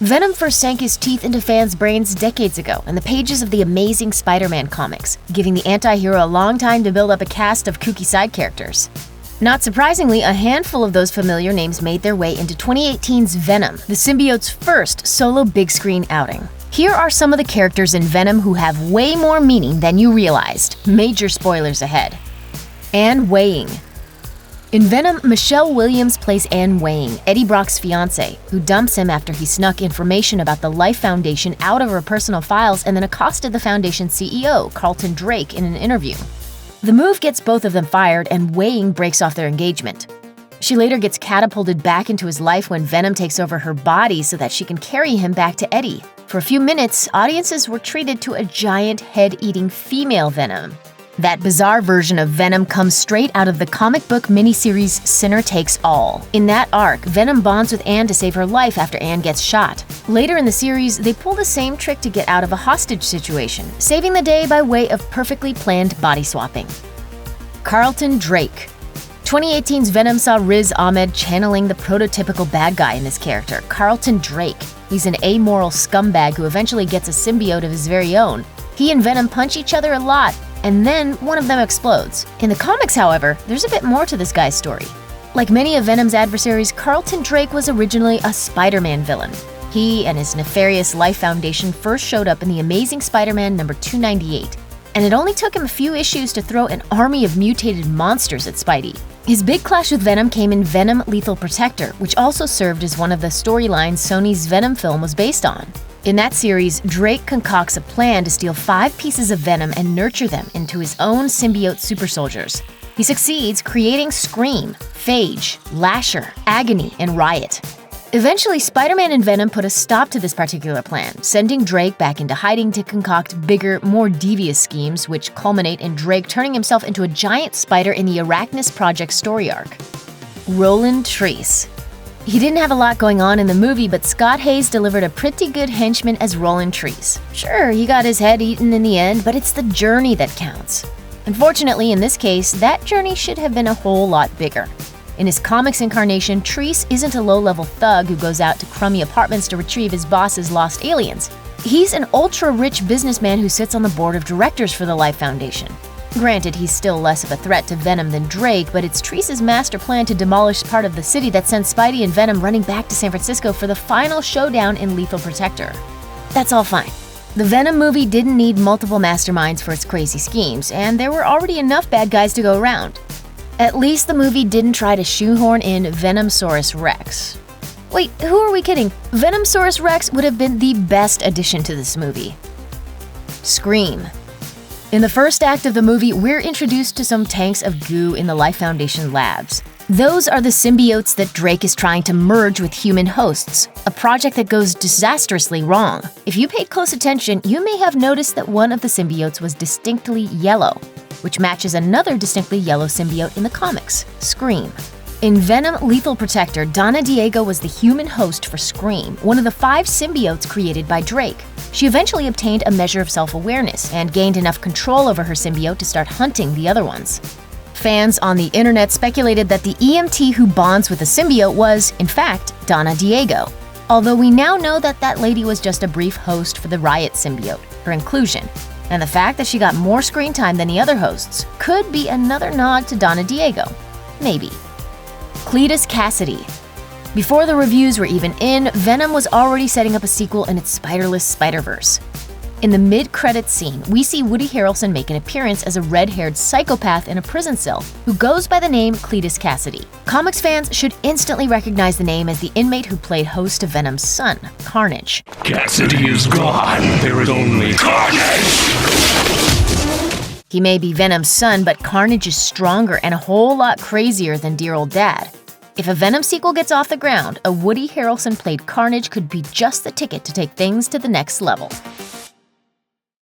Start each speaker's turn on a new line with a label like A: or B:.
A: Venom first sank his teeth into fans' brains decades ago in the pages of the Amazing Spider-Man comics, giving the anti-hero a long time to build up a cast of kooky side characters. Not surprisingly, a handful of those familiar names made their way into 2018's Venom, the symbiote's first solo big-screen outing. Here are some of the characters in Venom who have way more meaning than you realized. Major spoilers ahead. Anne Weying. In Venom, Michelle Williams plays Anne Weying, Eddie Brock's fiancée, who dumps him after he snuck information about the Life Foundation out of her personal files and then accosted the Foundation's CEO, Carlton Drake, in an interview. The move gets both of them fired, and Weying breaks off their engagement. She later gets catapulted back into his life when Venom takes over her body so that she can carry him back to Eddie. For a few minutes, audiences were treated to a giant head-eating female Venom. That bizarre version of Venom comes straight out of the comic book miniseries Sinner Takes All. In that arc, Venom bonds with Anne to save her life after Anne gets shot. Later in the series, they pull the same trick to get out of a hostage situation, saving the day by way of perfectly planned body swapping. Carlton Drake. 2018's Venom saw Riz Ahmed channeling the prototypical bad guy in this character, Carlton Drake. He's an amoral scumbag who eventually gets a symbiote of his very own. He and Venom punch each other a lot, and then one of them explodes. In the comics, however, there's a bit more to this guy's story. Like many of Venom's adversaries, Carlton Drake was originally a Spider-Man villain. He and his nefarious Life Foundation first showed up in The Amazing Spider-Man number 298, and it only took him a few issues to throw an army of mutated monsters at Spidey. His big clash with Venom came in Venom Lethal Protector, which also served as one of the storylines Sony's Venom film was based on. In that series, Drake concocts a plan to steal 5 pieces of Venom and nurture them into his own symbiote super soldiers. He succeeds, creating Scream, Phage, Lasher, Agony, and Riot. Eventually, Spider-Man and Venom put a stop to this particular plan, sending Drake back into hiding to concoct bigger, more devious schemes, which culminate in Drake turning himself into a giant spider in the Arachnus Project story arc. Roland Treece. He didn't have a lot going on in the movie, but Scott Hayes delivered a pretty good henchman as Roland Treece. Sure, he got his head eaten in the end, but it's the journey that counts. Unfortunately, in this case, that journey should have been a whole lot bigger. In his comics incarnation, Treece isn't a low-level thug who goes out to crummy apartments to retrieve his boss's lost aliens. He's an ultra-rich businessman who sits on the board of directors for the Life Foundation. Granted, he's still less of a threat to Venom than Drake, but it's Treece's master plan to demolish part of the city that sends Spidey and Venom running back to San Francisco for the final showdown in Lethal Protector. That's all fine. The Venom movie didn't need multiple masterminds for its crazy schemes, and there were already enough bad guys to go around. At least the movie didn't try to shoehorn in Venomsaurus Rex. Wait, who are we kidding? Venomsaurus Rex would have been the best addition to this movie. Scream. In the first act of the movie, we're introduced to some tanks of goo in the Life Foundation labs. Those are the symbiotes that Drake is trying to merge with human hosts, a project that goes disastrously wrong. If you paid close attention, you may have noticed that one of the symbiotes was distinctly yellow, which matches another distinctly yellow symbiote in the comics, Scream. In Venom Lethal Protector, Donna Diego was the human host for Scream, one of the 5 symbiotes created by Drake. She eventually obtained a measure of self-awareness and gained enough control over her symbiote to start hunting the other ones. Fans on the internet speculated that the EMT who bonds with the symbiote was, in fact, Donna Diego. Although we now know that that lady was just a brief host for the Riot symbiote, her inclusion. And the fact that she got more screen time than the other hosts could be another nod to Donna Diego. Maybe. Cletus Kasady. Before the reviews were even in, Venom was already setting up a sequel in its spiderless Spider-Verse. In the mid-credits scene, we see Woody Harrelson make an appearance as a red-haired psychopath in a prison cell who goes by the name Cletus Kasady. Comics fans should instantly recognize the name as the inmate who played host to Venom's son, Carnage.
B: Kasady is gone. There is only Carnage!
A: He may be Venom's son, but Carnage is stronger and a whole lot crazier than dear old dad. If a Venom sequel gets off the ground, a Woody Harrelson-played Carnage could be just the ticket to take things to the next level.